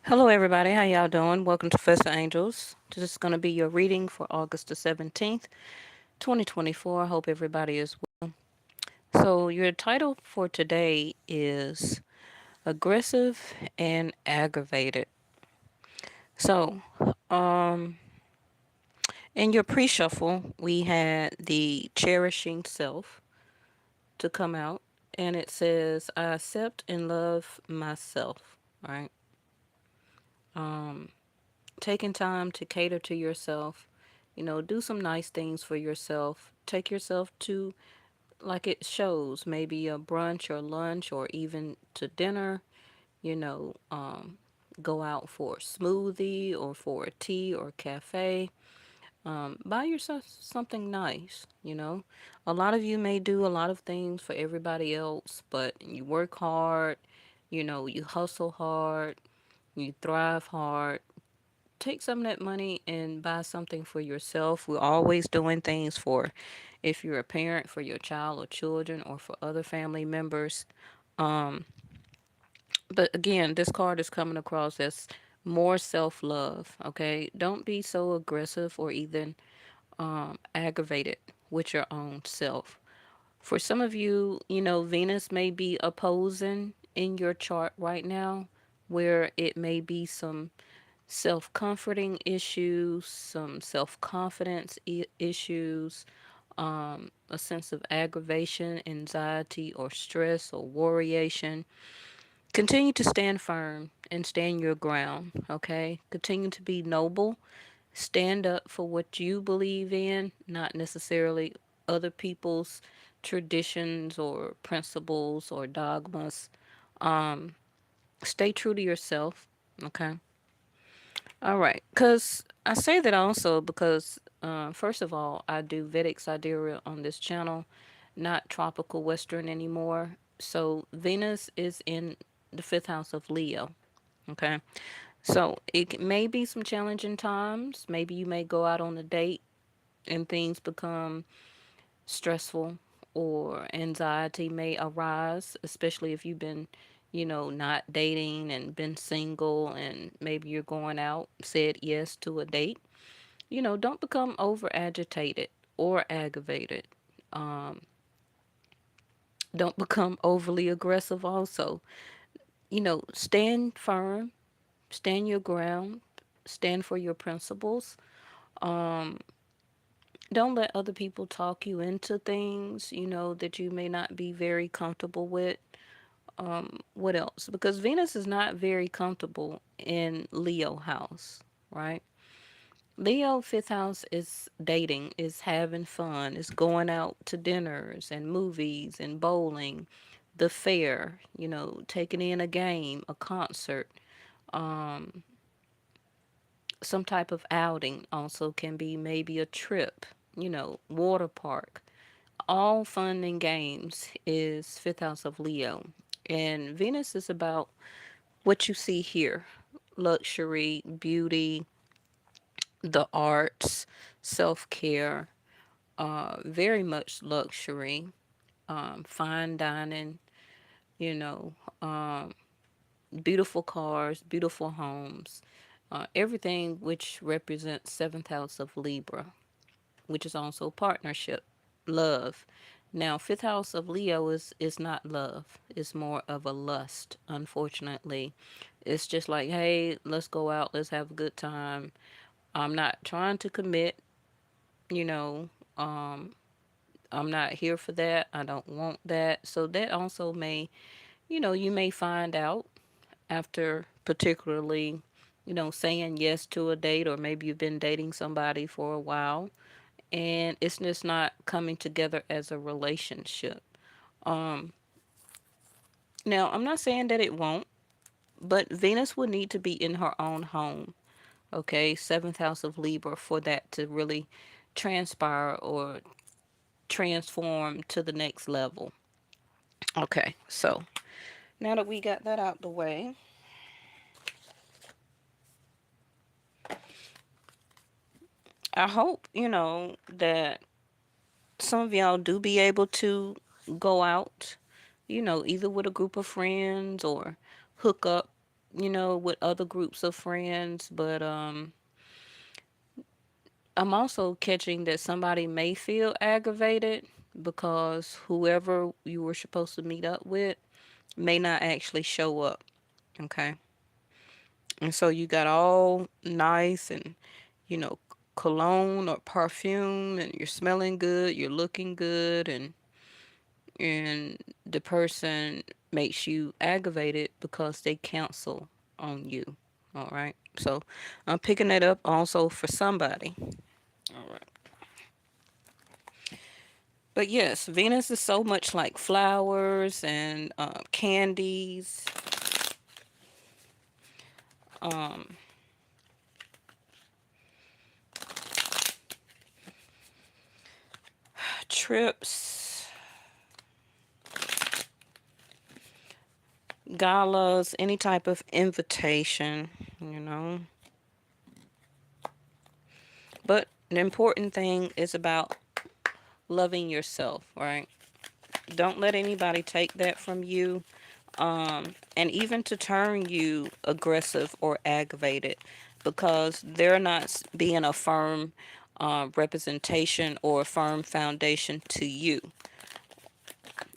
Hello, everybody. How y'all doing? Welcome to Festa Angels. This is going to be your reading for August the 17th, 2024. I hope everybody is well. So, your title for today is Aggressive and Aggravated. So, um, in your pre shuffle, we had the Cherishing Self to come out, and it says, I accept and love myself, right? Um, Taking time to cater to yourself, do some nice things for yourself. Take yourself to, like it shows, maybe a brunch or lunch or even to dinner, you know, um, go out for a smoothie or for a tea or cafe. Buy yourself something nice. A lot of you may do a lot of things for everybody else, but you work hard, you hustle hard, you thrive hard. Take some of that money and buy something for yourself. We're always doing things for, if you're a parent, for your child or children, or for other family members. Um, but again, this card is coming across as more self love. Okay, don't be so aggressive or even aggravated with your own self. For some of you, Venus may be opposing in your chart right now, where it may be some self comforting issues, some self confidence issues, a sense of aggravation, anxiety, or stress or worryation. Continue to stand firm and stand your ground, okay? Continue to be noble. Stand up for what you believe in, not necessarily other people's traditions or principles or dogmas. Um, Stay true to yourself, okay? All right, because I say that also because, first of all, I do Vedic Sidereal on this channel, not tropical Western anymore. So Venus is in the fifth house of Leo. Okay, so may be some challenging times. Maybe you may go out on a date and things become stressful, or anxiety may arise, especially if you've been, not dating and been single, and maybe you're going out, said yes to a date. Don't become over agitated or aggravated. Um, don't become overly aggressive, also. Stand firm, stand your ground, stand for your principles. Um, don't let other people talk you into things, that you may not be very comfortable with. What else? Because Venus is not very comfortable in Leo house, right? Leo fifth house is dating, is having fun, is going out to dinners and movies and bowling, the fair, taking in a game, a concert, um, some type of outing. Also can be maybe a trip, water park. All fun and games is fifth house of Leo. And Venus is about what you see here: luxury, beauty, the arts, self care, very much luxury, fine dining, you know, um, beautiful cars, beautiful homes, everything which represents seventh house of Libra, which is also partnership, love. Now, fifth house of Leo is not love. It's more of a lust, unfortunately. It's just like, hey, let's go out, let's have a good time. I'm not trying to commit, you know, um, I'm not here for that. I don't want that. So that also may, you may find out after particularly, saying yes to a date, or maybe you've been dating somebody for a while and it's just not coming together as a relationship. Um, Now, I'm not saying that it won't, but Venus would need to be in her own home, okay? Seventh house of Libra, for that to really transpire or transform to the next level. Okay, so now that we got that out the way, I hope, that some of y'all do be able to go out, either with a group of friends or hook up, with other groups of friends, but I'm also catching that somebody may feel aggravated because whoever you were supposed to meet up with may not actually show up. Okay. And so you got all nice and, you know, cologne or perfume, and you're smelling good, you're looking good, and the person makes you aggravated because they cancel on you. All right. So I'm picking that up also for somebody. All right. But yes, Venus is so much like flowers and candies, um, trips, galas, any type of invitation, you know. But the important thing is about loving yourself, right? Don't let anybody take that from you. And even to turn you aggressive or aggravated because they're not being a firm representation or a firm foundation to you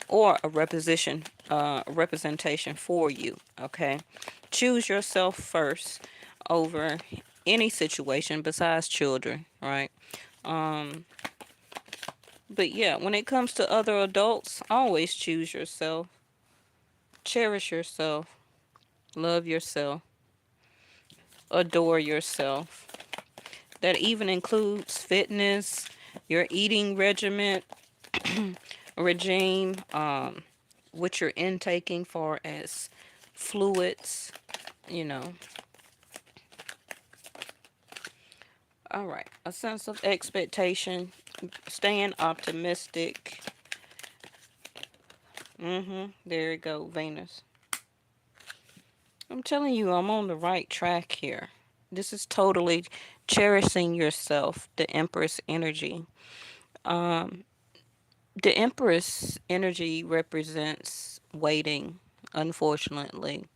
or a representation for you. Okay, choose yourself first over any situation besides children, right? um but yeah, when it comes to other adults, always choose yourself, cherish yourself, love yourself, adore yourself. That even includes fitness, your eating regime, what you're intaking for as fluids, you know. All right, a sense of expectation, staying optimistic. There you go, Venus. I'm telling you, I'm on the right track here. This is totally cherishing yourself, the Empress energy. Um, the Empress energy represents waiting, unfortunately,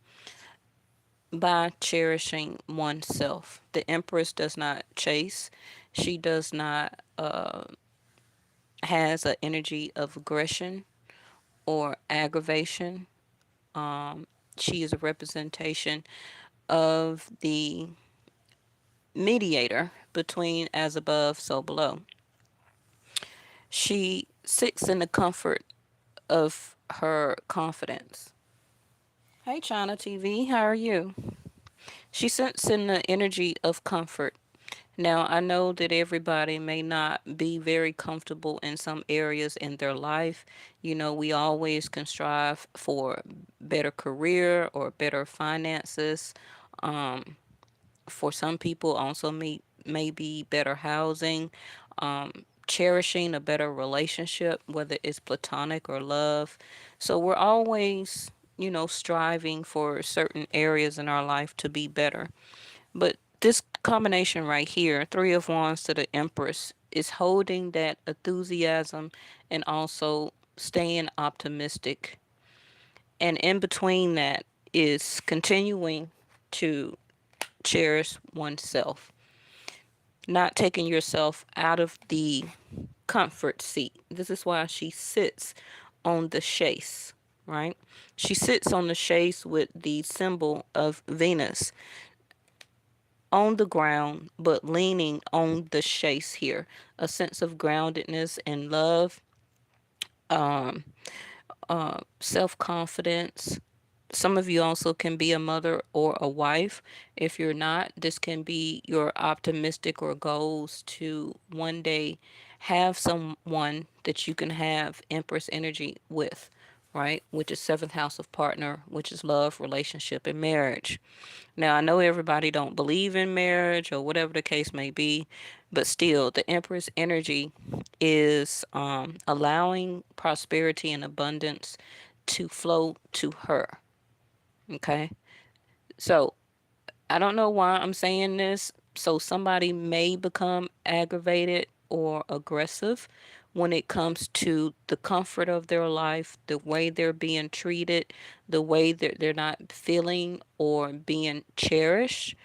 by cherishing oneself. The Empress does not chase. She does not has an energy of aggression or aggravation. Um, she is a representation of the mediator between as above, so below. She sits in the comfort of her confidence. Hey, China TV, how are you? She sits in the energy of comfort. Now, I know that everybody may not be very comfortable in some areas in their life. We always can strive for better career or better finances. Um, for some people, also maybe better housing, cherishing a better relationship, whether it's platonic or love. So we're always, striving for certain areas in our life to be better. But this combination right here, Three of Wands to the Empress, is holding that enthusiasm and also staying optimistic. And in between that is continuing to cherish oneself, not taking yourself out of the comfort seat. This is why she sits on the chaise, right? She sits on the chaise with the symbol of Venus on the ground, but leaning on the chaise here. A sense of groundedness and love, um, self confidence. Some of you also can be a mother or a wife. If you're not, this can be your optimistic or goals to one day have someone that you can have Empress energy with, right? Which is seventh house of partner, which is love, relationship, and marriage. Now, I know everybody don't believe in marriage or whatever the case may be, but still, the Empress energy is allowing prosperity and abundance to flow to her. Okay. So I don't know why I'm saying this. So somebody may become aggravated or aggressive when it comes to the comfort of their life, the way they're being treated, the way that they're not feeling or being cherished,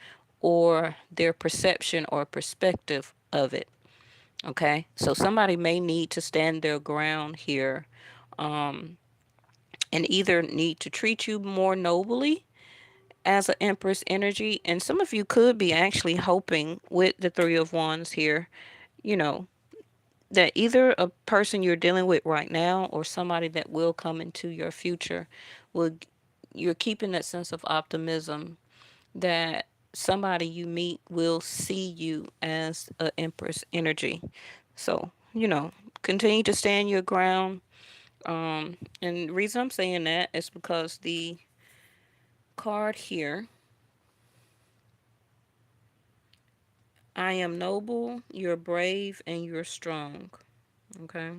or their perception or perspective of it. Okay, so somebody may need to stand their ground here, um, and either need to treat you more nobly as an Empress energy. And some of you could be actually hoping with the Three of Wands here, you know, that either a person you're dealing with right now or somebody that will come into your future will, you're keeping that sense of optimism that somebody you meet will see you as a Empress energy. So, continue to stand your ground. And the reason I'm saying that is because the card here, I am noble, you're brave, and you're strong. Okay.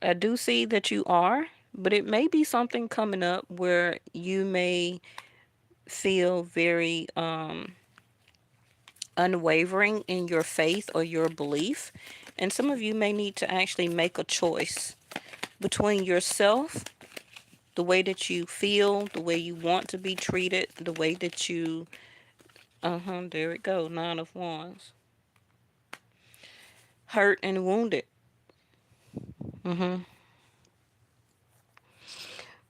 I do see that you are, but it may be something coming up where you may feel very unwavering in your faith or your belief. And some of you may need to actually make a choice between yourself, the way that you feel, the way you want to be treated, the way that you, there it go, Nine of Wands, hurt and wounded.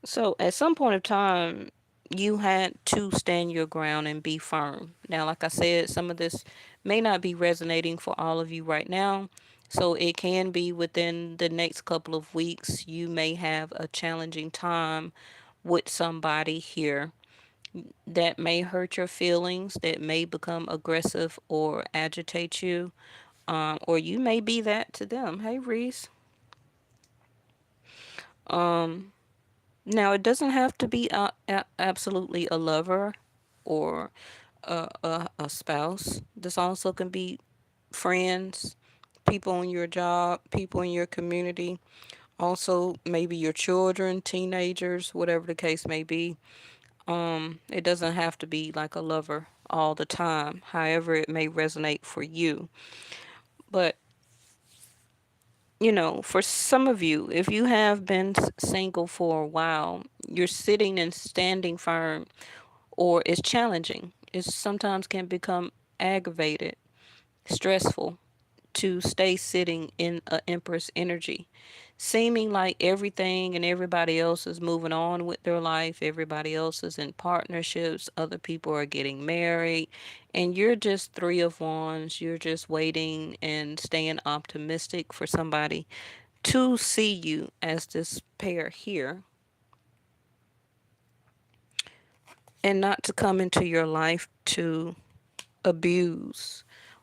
So at some point of time, you had to stand your ground and be firm. Now, like I said, some of this may not be resonating for all of you right now. So it can be within the next couple of weeks, you may have a challenging time with somebody here that may hurt your feelings, that may become aggressive or agitate you, or you may be that to them. Hey, Reese. Um, Now, it doesn't have to be absolutely a lover or a spouse. This also can be friends, people in your job, people in your community, also maybe your children, teenagers, whatever the case may be. It doesn't have to be like a lover all the time, however, it may resonate for you. But for some of you, if you have been single for a while, you're sitting and standing firm, or it's challenging. It sometimes can become aggravated, stressful to stay sitting in a Empress energy, seeming like everything and everybody else is moving on with their life, everybody else is in partnerships, other people are getting married, and you're just Three of Wands, you're just waiting and staying optimistic for somebody to see you as this pair here and not to come into your life to abuse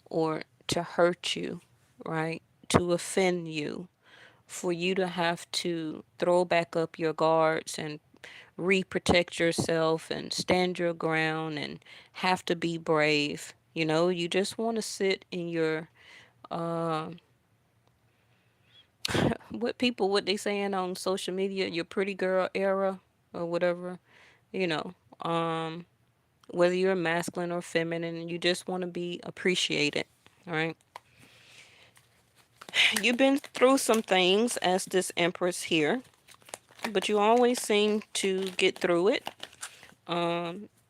or to hurt you, right? To offend you, for you to have to throw back up your guards and re-protect yourself and stand your ground and have to be brave. You just want to sit in your uh what they saying on social media, your pretty girl era or whatever, you know. Um whether you're masculine or feminine, you just want to be appreciated, right? You've been through some things as this Empress here, but you always seem to get through it,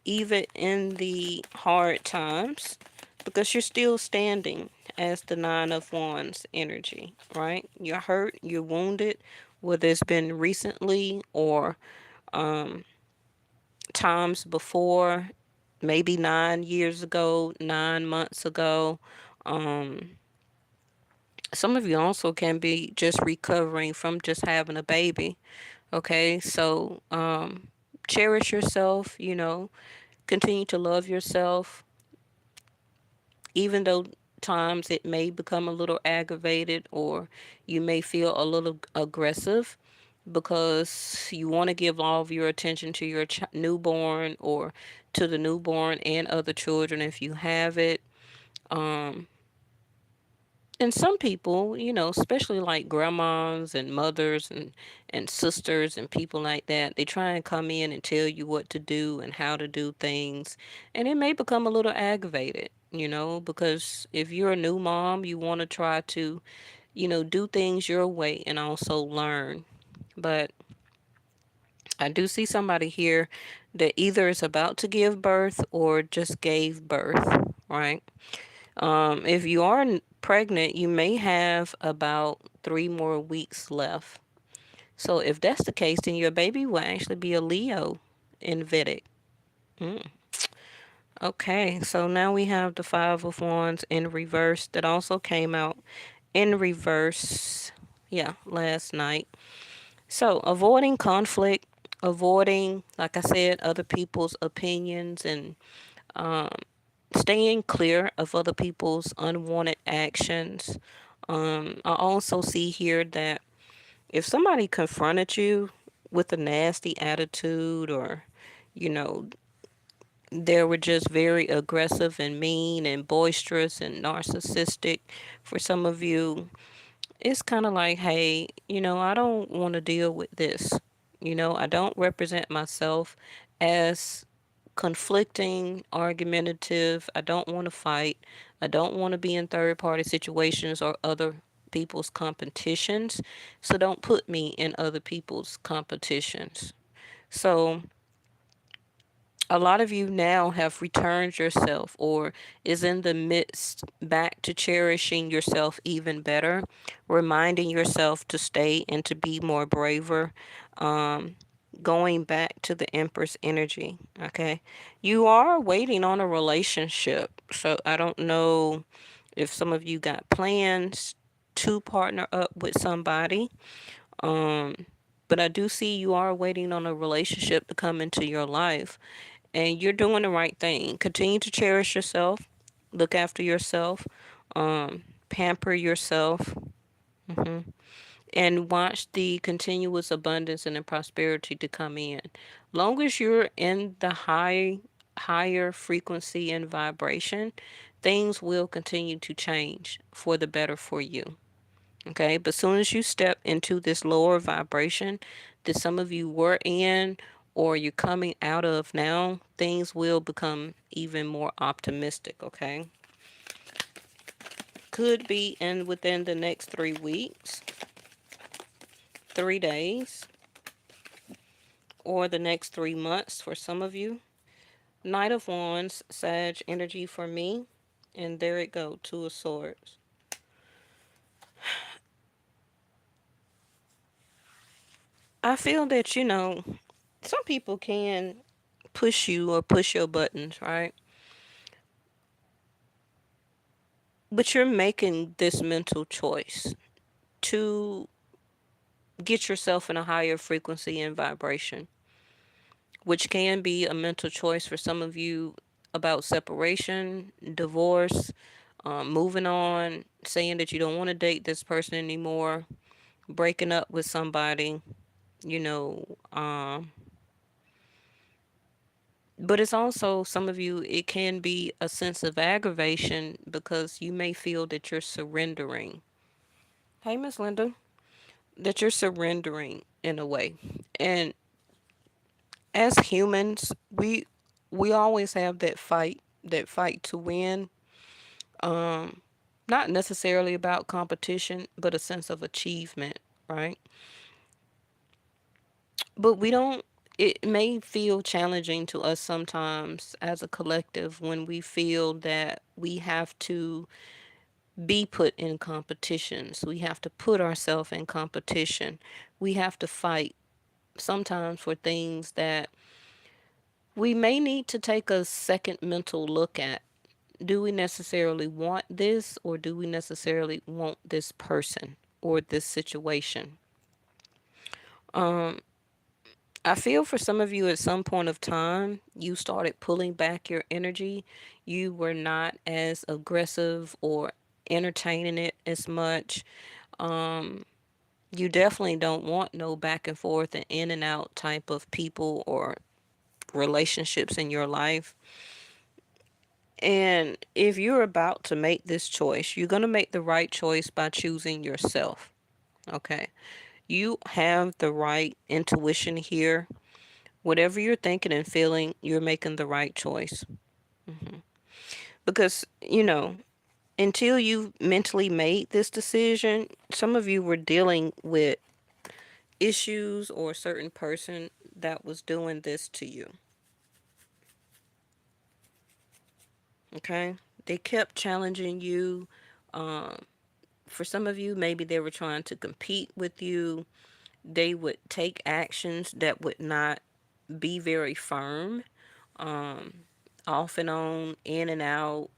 even in the hard times, because you're still standing as the Nine of Wands energy, right? You're hurt, you're wounded, whether it's been recently or um, times before, maybe 9 years ago, 9 months ago. Um, some of you also can be just recovering from just having a baby. Okay, so cherish yourself, continue to love yourself, even though times it may become a little aggravated or you may feel a little aggressive because you want to give all of your attention to your newborn or to the newborn and other children if you have it. Um, And some people, especially like grandmas and mothers and sisters and people like that, they try and come in and tell you what to do and how to do things. And it may become a little aggravated, because if you're a new mom, you want to try to, do things your way and also learn. But I do see somebody here that either is about to give birth or just gave birth, right? If you are pregnant, you may have about 3 more weeks left. So if that's the case, then your baby will actually be a Leo in Vedic. Mm. Okay, so now we have the Five of Wands in reverse that also came out in reverse, yeah, last night. So avoiding conflict, avoiding, like I said, other people's opinions and um, staying clear of other people's unwanted actions. I also see here that if somebody confronted you with a nasty attitude or, you know, they were just very aggressive and mean and boisterous and narcissistic for some of you, it's kind of like, hey, I don't want to deal with this. I don't represent myself as conflicting, argumentative. I don't want to fight. I don't want to be in third party situations or other people's competitions. So don't put me in other people's competitions. So a lot of you now have returned yourself or is in the midst back to cherishing yourself even better, reminding yourself to stay and to be more braver, um, going back to the Empress energy. Okay, you are waiting on a relationship, so I don't know if some of you got plans to partner up with somebody. um but I do see you are waiting on a relationship to come into your life, and you're doing the right thing. Continue to cherish yourself, look after yourself, pamper yourself, hmm and watch the continuous abundance and the prosperity to come in. Long as you're in the higher frequency and vibration, things will continue to change for the better for you. Okay, but soon as you step into this lower vibration that some of you were in or you're coming out of now, things will become even more optimistic. Okay, could be in within the next 3 weeks, 3 days, or the next 3 months for some of you. Knight of Wands, Sag energy for me, and there it go, Two of Swords. I feel that some people can push you or push your buttons, right? But you're making this mental choice to get yourself in a higher frequency and vibration, which can be a mental choice for some of you about separation, divorce, moving on, saying that you don't want to date this person anymore, breaking up with somebody, you know. But it's also some of you, it can be a sense of aggravation because you may feel that you're surrendering. Hey, Miss Linda. That you're surrendering in a way. And as humans, we always have that fight to win. Um Not necessarily about competition, but a sense of achievement, right? But we don't it may feel challenging to us sometimes as a collective when we feel that we have to be put in competitions. We have to put ourselves in competition. We have to fight sometimes for things that we may need to take a second mental look at. Do we necessarily want this, or do we necessarily want this person or this situation? Um, I feel for some of you at some point of time, you started pulling back your energy. You were not as aggressive or entertaining it as much. Um, you definitely don't want no back and forth and in and out type of people or relationships in your life. And if you're about to make this choice, you're going to make the right choice by choosing yourself. Okay. You have the right intuition here. Whatever you're thinking and feeling, you're making the right choice. Because, until you mentally made this decision, some of you were dealing with issues or a certain person that was doing this to you. Okay? They kept challenging you. Um, for some of you, maybe they were trying to compete with you. They would take actions that would not be very firm, um, off and on, in and out,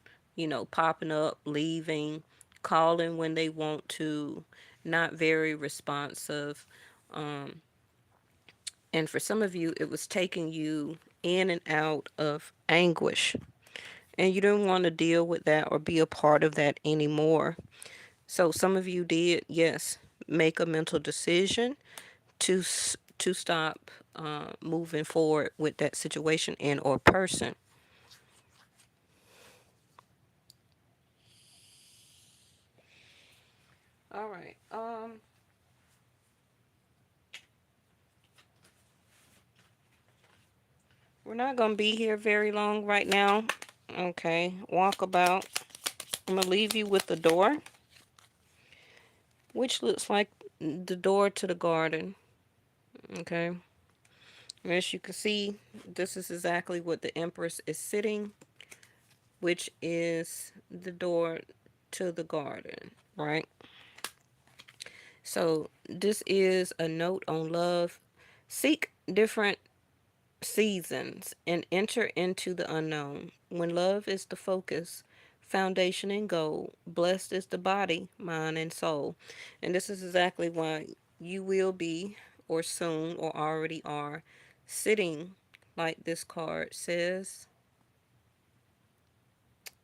popping up, leaving, calling when they want to, not very responsive. Um, and for some of you, it was taking you in and out of anguish. And you didn't want to deal with that or be a part of that anymore. So some of you did, yes, make a mental decision to stop moving forward with that situation and or person. All right. We're not gonna be here very long right now. Okay. Walkabout. I'm gonna leave you with the door, which looks like the door to the garden. Okay. As you can see, this is exactly what the Empress is sitting, which is the door to the garden, right? So this is a note on love. Seek different seasons and enter into the unknown. When love is the focus, foundation and goal, blessed is the body, mind, and soul. And this is exactly why you will be, or soon, or already are, sitting like this card says.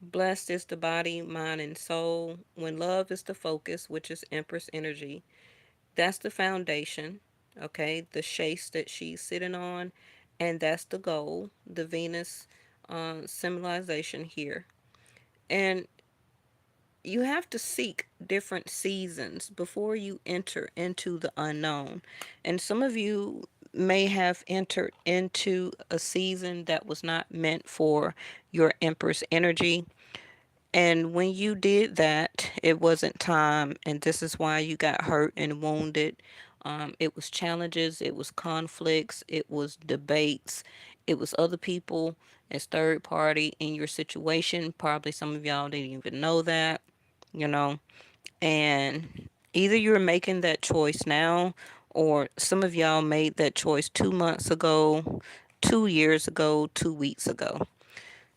Blessed is the body, mind, and soul. When love is the focus, which is Empress energy, that's the foundation, okay? The chase that she's sitting on, and that's the goal, the Venus symbolization here. And you have to seek different seasons before you enter into the unknown. And some of you may have entered into a season that was not meant for your Empress energy. And when you did that, it wasn't time, and this is why you got hurt and wounded. It was challenges, it was conflicts, it was debates, it was other people as third party in your situation. Probably some of y'all didn't even know that, you know. And either you're making that choice now, or some of y'all made that choice 2 months ago, 2 years ago, 2 weeks ago.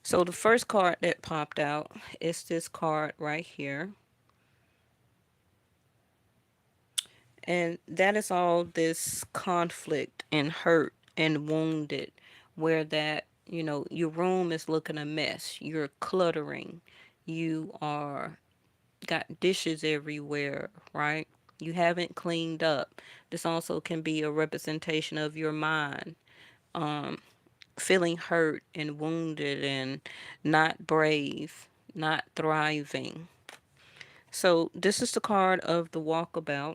So the first card that popped out is this card right here. And that is all this conflict and hurt and wounded, where that, your room is looking a mess. You're cluttering. You are got dishes everywhere, right? You haven't cleaned up. This also can be a representation of your mind. Um, Feeling hurt and wounded and not brave, not thriving. So, this is the card of the walkabout,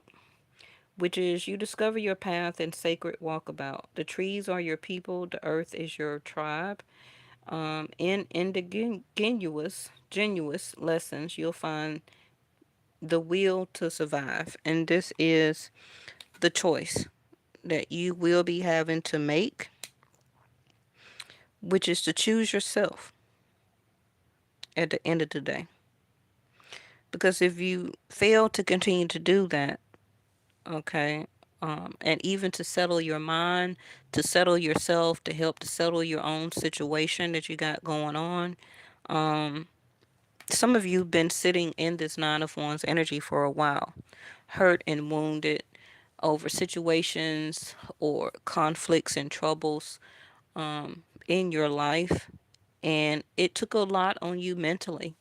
which is you discover your path in sacred walkabout. The trees are your people, the earth is your tribe. In genuous lessons, you'll find the will to survive. And this is the choice that you will be having to make, which is to choose yourself at the end of the day. Because if you fail to continue to do that, okay, and even to settle your mind, to settle yourself, to help to settle your own situation that you got going on, um, some of you have been sitting in this Nine of Wands energy for a while, hurt and wounded over situations or conflicts and troubles in your life. And it took a lot on you mentally.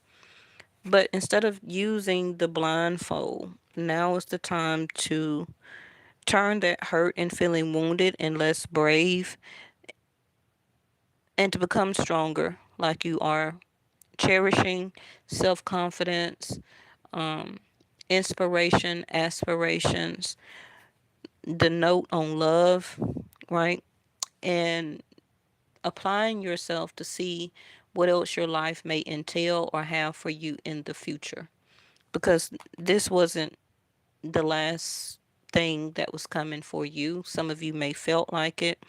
But instead of using the blindfold, now is the time to turn that hurt and feeling wounded and less brave and to become stronger like you are cherishing, self confidence, um, inspiration, aspirations, the note on love, right? And applying yourself to see what else your life may entail or have for you in the future. Because this wasn't the last thing that was coming for you. Some of you may felt like it.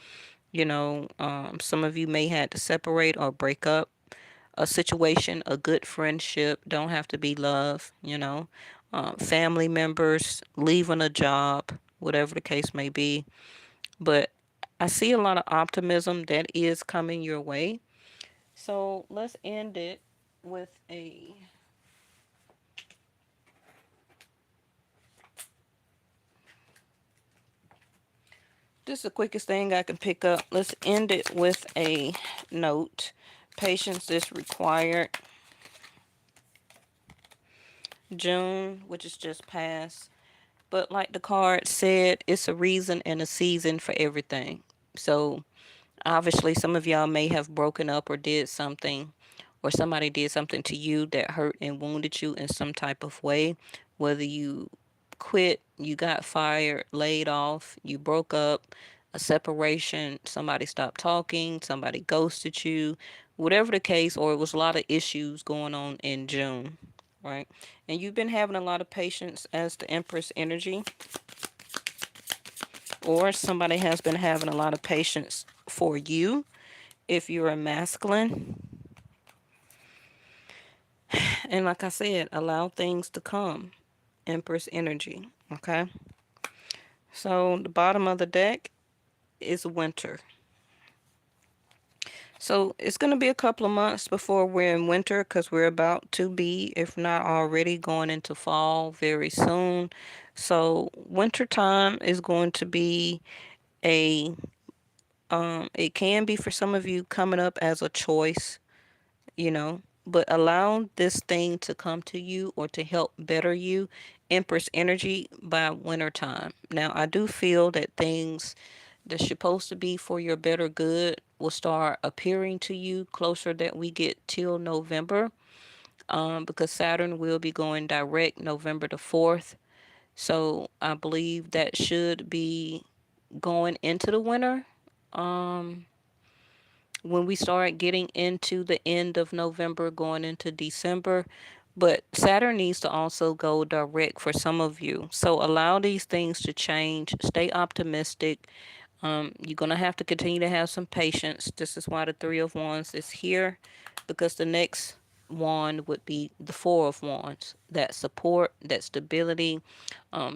Some of you may had to separate or break up a situation, a good friendship. Don't have to be love. Family members leaving a job, whatever the case may be. But I see a lot of optimism that is coming your way. So let's end it with a this is the quickest thing I can pick up. Let's end it with a note. Patience is required. June, which is just past. But like the card said, it's a reason and a season for everything. So obviously, some of y'all may have broken up or did something, or somebody did something to you that hurt and wounded you in some type of way. Whether you quit, you got fired, laid off, you broke up, a separation, somebody stopped talking, somebody ghosted you, whatever the case, or it was a lot of issues going on in June, right? And you've been having a lot of patience as the Empress energy, or somebody has been having a lot of patience for you if you're a masculine. And like I said, allow things to come. Empress energy. Okay. So the bottom of the deck is winter. So it's going to be a couple of months before we're in winter because we're about to be, if not already, going into fall very soon. So winter time is going to be a, it can be for some of you coming up as a choice, but allow this thing to come to you or to help better you. Empress energy by winter time. Now, I do feel that things that's supposed to be for your better good will start appearing to you closer that we get till November, because Saturn will be going direct November the 4th. So I believe that should be going into the winter. Um, when we start getting into the end of November, going into December. But Saturn needs to also go direct for some of you. So allow these things to change. Stay optimistic. You're going to have to continue to have some patience. This is why the Three of Wands is here, because the next wand would be the Four of Wands. That support, that stability,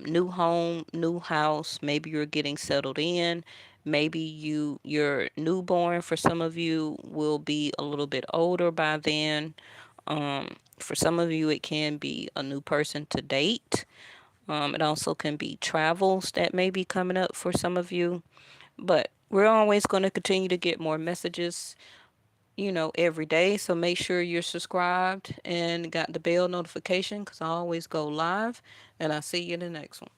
new home, new house. Maybe you're getting settled in. Maybe your newborn for some of you will be a little bit older by then. For some of you, it can be a new person to date. It also can be travels that may be coming up for some of you. But we're always going to continue to get more messages, every day. So make sure you're subscribed and got the bell notification because I always go live. And I'll see you in the next one.